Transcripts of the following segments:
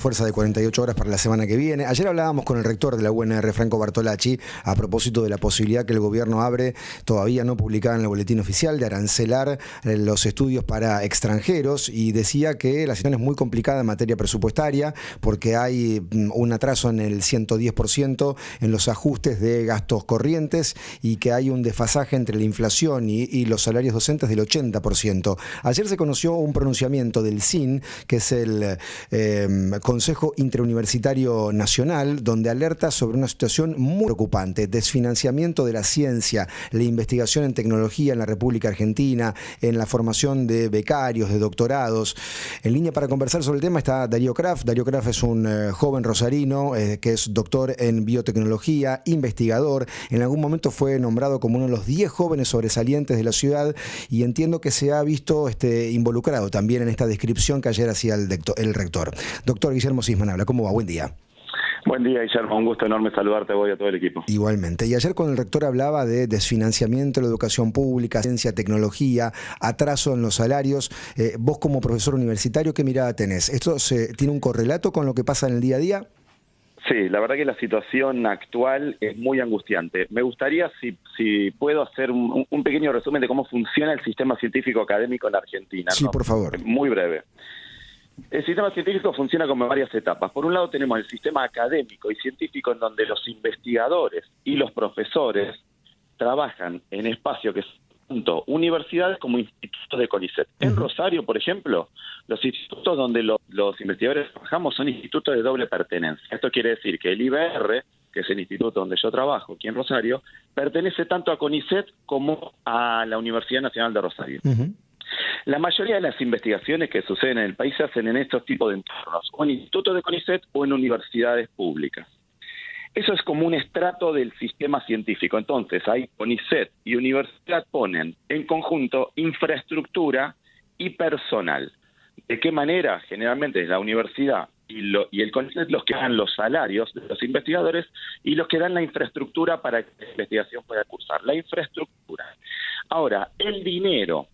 Fuerza de 48 horas para la semana que viene. Ayer hablábamos con el rector de la UNR, Franco Bartolacci, a propósito de la posibilidad que el gobierno abre, todavía no publicada en el boletín oficial, de arancelar los estudios para extranjeros, y decía que la situación es muy complicada en materia presupuestaria porque hay un atraso en el 110% en los ajustes de gastos corrientes y que hay un desfasaje entre la inflación y los salarios docentes del 80%. Ayer se conoció un pronunciamiento del CIN, que es el Consejo Interuniversitario Nacional, donde alerta sobre una situación muy preocupante: desfinanciamiento de la ciencia, la investigación en tecnología en la República Argentina, en la formación de becarios, de doctorados. En línea para conversar sobre el tema está Darío Kraft. Darío Kraft es un joven rosarino que es doctor en biotecnología, investigador. En algún momento fue nombrado como uno de los 10 jóvenes sobresalientes de la ciudad, y entiendo que se ha visto involucrado también en esta descripción que ayer hacía el rector. Doctor Guillermo Sisman habla. ¿Cómo va? Buen día. Buen día, Guillermo. Un gusto enorme saludarte a vos y a todo el equipo. Igualmente. Y ayer cuando el rector hablaba de desfinanciamiento de la educación pública, ciencia, tecnología, atraso en los salarios, vos como profesor universitario, ¿qué mirada tenés? ¿Esto tiene un correlato con lo que pasa en el día a día? Sí, la verdad que la situación actual es muy angustiante. Me gustaría, si puedo, hacer un pequeño resumen de cómo funciona el sistema científico académico en Argentina. Sí, ¿no? Por favor. Muy breve. El sistema científico funciona como varias etapas. Por un lado tenemos el sistema académico y científico, en donde los investigadores y los profesores trabajan en espacios que son tanto universidades como institutos de CONICET. En Rosario, por ejemplo, los institutos donde los investigadores trabajamos son institutos de doble pertenencia. Esto quiere decir que el IBR, que es el instituto donde yo trabajo aquí en Rosario, pertenece tanto a CONICET como a la Universidad Nacional de Rosario. La mayoría de las investigaciones que suceden en el país se hacen en estos tipos de entornos, o en institutos de CONICET o en universidades públicas. Eso es como un estrato del sistema científico. Entonces, ahí CONICET y universidad ponen en conjunto infraestructura y personal. ¿De qué manera? Generalmente es la universidad y el CONICET los que dan los salarios de los investigadores y los que dan la infraestructura para que la investigación pueda cursar. La infraestructura. Ahora, el dinero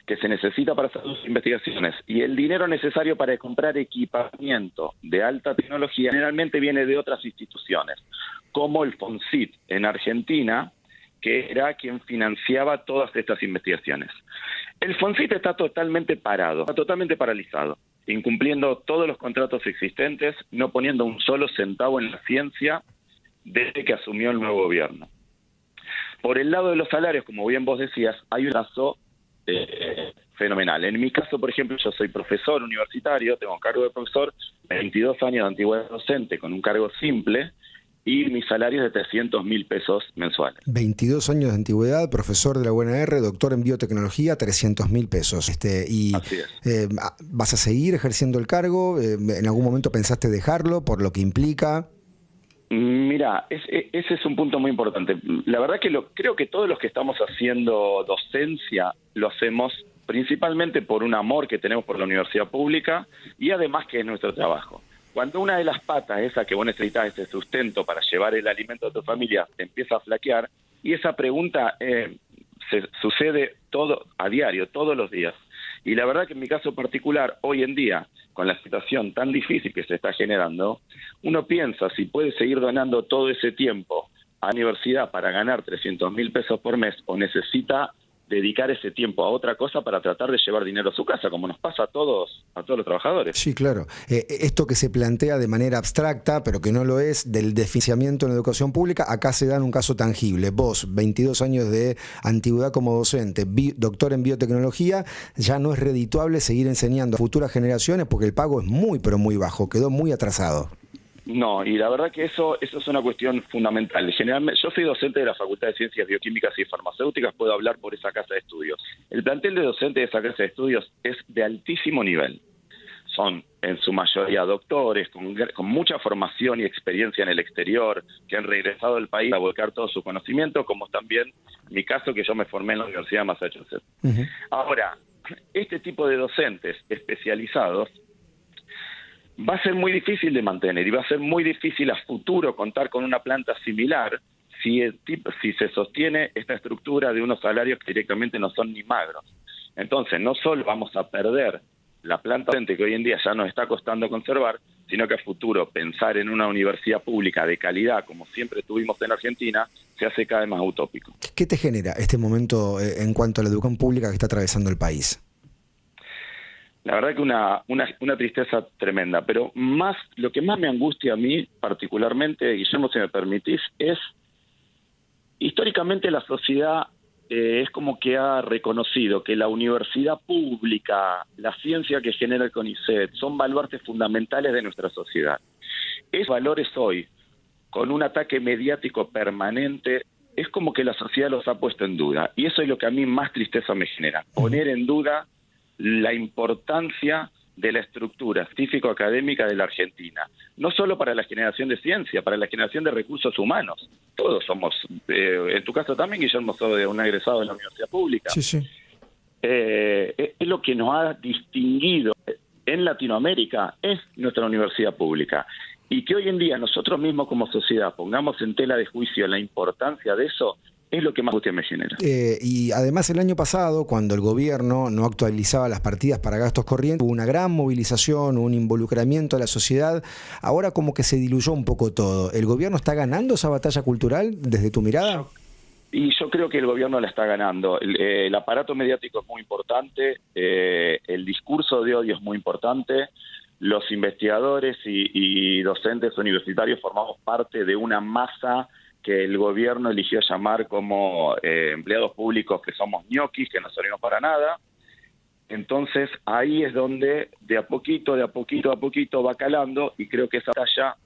que se necesita para hacer sus investigaciones y el dinero necesario para comprar equipamiento de alta tecnología generalmente viene de otras instituciones, como el FONSIT en Argentina, que era quien financiaba todas estas investigaciones. El FONSIT está totalmente parado, está totalmente paralizado, incumpliendo todos los contratos existentes, no poniendo un solo centavo en la ciencia desde que asumió el nuevo gobierno. Por el lado de los salarios, como bien vos decías, hay un lazo fenomenal. En mi caso, por ejemplo, yo soy profesor universitario, tengo cargo de profesor, 22 años de antigüedad docente con un cargo simple, y mi salario es de 300.000 pesos mensuales. 22 años de antigüedad, profesor de la UNR, doctor en biotecnología, 300.000 pesos. Así es. ¿Vas a seguir ejerciendo el cargo? ¿En algún momento pensaste dejarlo por lo que implica? Mira, ese es un punto muy importante. La verdad que creo que todos los que estamos haciendo docencia lo hacemos principalmente por un amor que tenemos por la universidad pública y además que es nuestro trabajo. Cuando una de las patas, esa que vos necesitas, ese sustento para llevar el alimento a tu familia, te empieza a flaquear, y esa pregunta sucede a diario, todos los días. Y la verdad que en mi caso particular, hoy en día, con la situación tan difícil que se está generando, uno piensa si puede seguir donando todo ese tiempo a la universidad para ganar 300.000 pesos por mes, o necesita dedicar ese tiempo a otra cosa para tratar de llevar dinero a su casa, como nos pasa a todos los trabajadores. Sí, claro. Esto que se plantea de manera abstracta, pero que no lo es, del desfinanciamiento en la educación pública, acá se da en un caso tangible. Vos, 22 años de antigüedad como docente, doctor en biotecnología, ya no es redituable seguir enseñando a futuras generaciones porque el pago es muy, pero muy bajo, quedó muy atrasado. No, y la verdad que eso es una cuestión fundamental. Generalmente, yo soy docente de la Facultad de Ciencias Bioquímicas y Farmacéuticas, puedo hablar por esa casa de estudios. El plantel de docentes de esa casa de estudios es de altísimo nivel. Son en su mayoría doctores, con mucha formación y experiencia en el exterior, que han regresado al país a volcar todo su conocimiento, como también mi caso, que yo me formé en la Universidad de Massachusetts. Ahora, este tipo de docentes especializados va a ser muy difícil de mantener y va a ser muy difícil a futuro contar con una planta similar si se sostiene esta estructura de unos salarios que directamente no son ni magros. Entonces, no solo vamos a perder la planta docente que hoy en día ya nos está costando conservar, sino que a futuro pensar en una universidad pública de calidad, como siempre tuvimos en Argentina, se hace cada vez más utópico. ¿Qué te genera este momento en cuanto a la educación pública que está atravesando el país? La verdad que una tristeza tremenda, pero lo que más me angustia a mí particularmente, Guillermo, si me permitís, es históricamente la sociedad es como que ha reconocido que la universidad pública, la ciencia que genera el CONICET, son baluartes fundamentales de nuestra sociedad. Esos valores hoy, con un ataque mediático permanente, es como que la sociedad los ha puesto en duda. Y eso es lo que a mí más tristeza me genera, poner en duda la importancia de la estructura científico-académica de la Argentina, no solo para la generación de ciencia, para la generación de recursos humanos. Todos somos, en tu caso también, Guillermo, sos de un egresado de la universidad pública. Sí, sí. Es lo que nos ha distinguido en Latinoamérica, es nuestra universidad pública. Y que hoy en día nosotros mismos como sociedad pongamos en tela de juicio la importancia de eso, es lo que más angustia me genera. Y además el año pasado, cuando el gobierno no actualizaba las partidas para gastos corrientes, hubo una gran movilización, un involucramiento de la sociedad. Ahora como que se diluyó un poco todo. ¿El gobierno está ganando esa batalla cultural desde tu mirada? Yo creo que el gobierno la está ganando. El aparato mediático es muy importante, el discurso de odio es muy importante. Los investigadores y docentes universitarios formamos parte de una masa que el gobierno eligió llamar como empleados públicos que somos ñoquis, que no servimos para nada. Entonces ahí es donde de a poquito va calando, y creo que esa batalla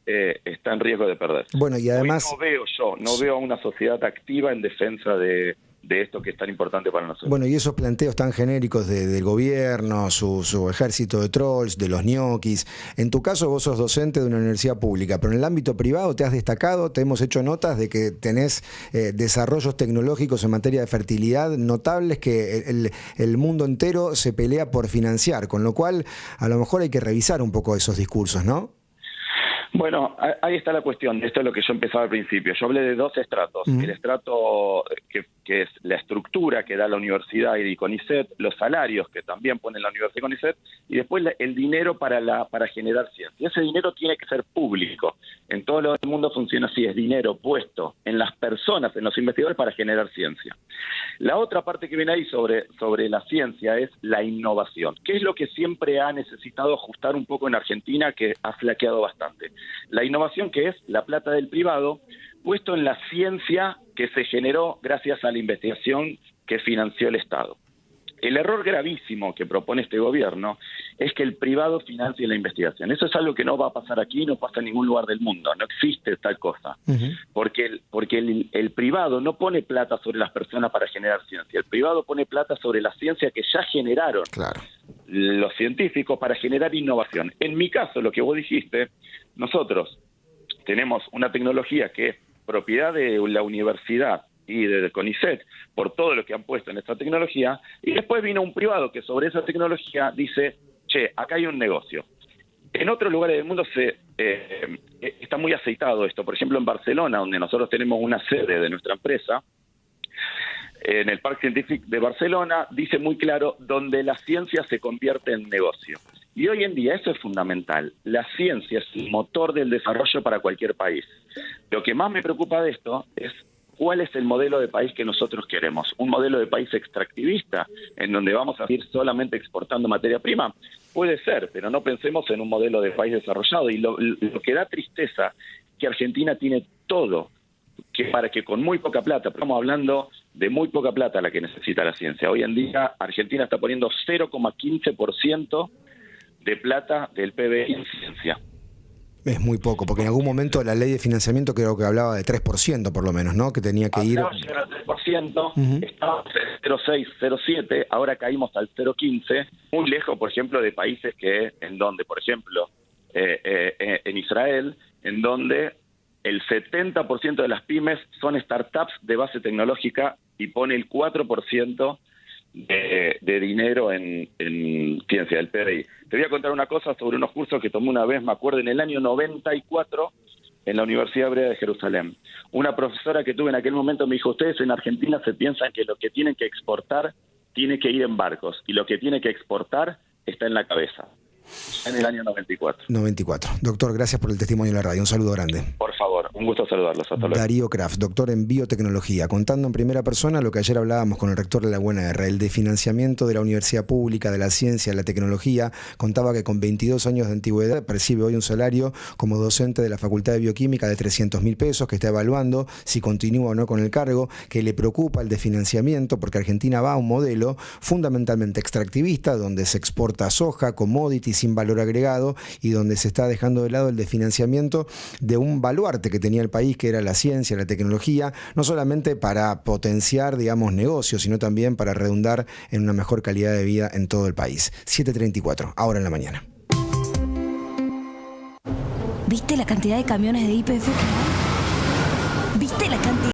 está en riesgo de perder. Bueno, y además Hoy no veo a una sociedad activa en defensa de esto que es tan importante para nosotros. Bueno, y esos planteos tan genéricos del gobierno, su ejército de trolls, de los ñoquis. En tu caso, vos sos docente de una universidad pública, pero en el ámbito privado te has destacado, te hemos hecho notas de que tenés desarrollos tecnológicos en materia de fertilidad notables que el mundo entero se pelea por financiar, con lo cual a lo mejor hay que revisar un poco esos discursos, ¿no? Bueno, ahí está la cuestión. Esto es lo que yo empezaba al principio. Yo hablé de dos estratos. El estrato que es la estructura que da la universidad y CONICET, los salarios que también pone la universidad y CONICET, y después el dinero para generar ciencia. Ese dinero tiene que ser público. En todo el mundo funciona así, es dinero puesto en las personas, en los investigadores para generar ciencia. La otra parte que viene ahí sobre la ciencia es la innovación, que es lo que siempre ha necesitado ajustar un poco en Argentina, que ha flaqueado bastante. La innovación, que es la plata del privado, puesto en la ciencia que se generó gracias a la investigación que financió el Estado. El error gravísimo que propone este gobierno es que el privado financie la investigación. Eso es algo que no va a pasar aquí, no pasa en ningún lugar del mundo, no existe tal cosa. Porque el privado no pone plata sobre las personas para generar ciencia, el privado pone plata sobre la ciencia que ya generaron los científicos para generar innovación. En mi caso, lo que vos dijiste, nosotros tenemos una tecnología que es propiedad de la universidad y de CONICET por todo lo que han puesto en esta tecnología, y después vino un privado que sobre esa tecnología dice, che, acá hay un negocio. En otros lugares del mundo está muy aceitado esto. Por ejemplo, en Barcelona, donde nosotros tenemos una sede de nuestra empresa, en el Parque Científic de Barcelona, dice muy claro, donde la ciencia se convierte en negocio. Y hoy en día eso es fundamental. La ciencia es el motor del desarrollo para cualquier país. Lo que más me preocupa de esto es cuál es el modelo de país que nosotros queremos. ¿Un modelo de país extractivista, en donde vamos a ir solamente exportando materia prima? Puede ser, pero no pensemos en un modelo de país desarrollado. Y lo que da tristeza es que Argentina tiene todo para que con muy poca plata, estamos hablando de muy poca plata la que necesita la ciencia. Hoy en día Argentina está poniendo 0,15% de plata del PBI en ciencia. Es muy poco, porque en algún momento la ley de financiamiento creo que hablaba de 3% por lo menos, ¿no? Que tenía que ir... Llegar al 3%, estábamos en 0,6, 0,7, ahora caímos al 0,15, muy lejos, por ejemplo, de países en donde, por ejemplo, en Israel, en donde el 70% de las pymes son startups de base tecnológica y pone el 4% de dinero en ciencia del PBI. Te voy a contar una cosa sobre unos cursos que tomé una vez, me acuerdo, en el año 94 en la Universidad Hebrea de Jerusalén. Una profesora que tuve en aquel momento me dijo, ustedes en Argentina se piensan que lo que tienen que exportar tiene que ir en barcos y lo que tiene que exportar está en la cabeza, en el año 94. 94. Doctor, gracias por el testimonio en la radio. Un saludo grande. Por favor, un gusto saludarlos. Hasta luego. Darío Kraft, doctor en biotecnología, contando en primera persona lo que ayer hablábamos con el rector de la UNR, el de financiamiento de la universidad pública, de la ciencia, de la tecnología. Contaba que con 22 años de antigüedad percibe hoy un salario como docente de la Facultad de Bioquímica de 300.000 pesos, que está evaluando si continúa o no con el cargo, que le preocupa el de financiamiento porque Argentina va a un modelo fundamentalmente extractivista, donde se exporta soja, commodity sin valor agregado, y donde se está dejando de lado el de financiamiento de un baluarte que tenía el país, que era la ciencia, la tecnología, no solamente para potenciar, digamos, negocios, sino también para redundar en una mejor calidad de vida en todo el país. 7:34, ahora en la mañana. ¿Viste la cantidad de camiones de YPF que hay? ¿Viste la cantidad?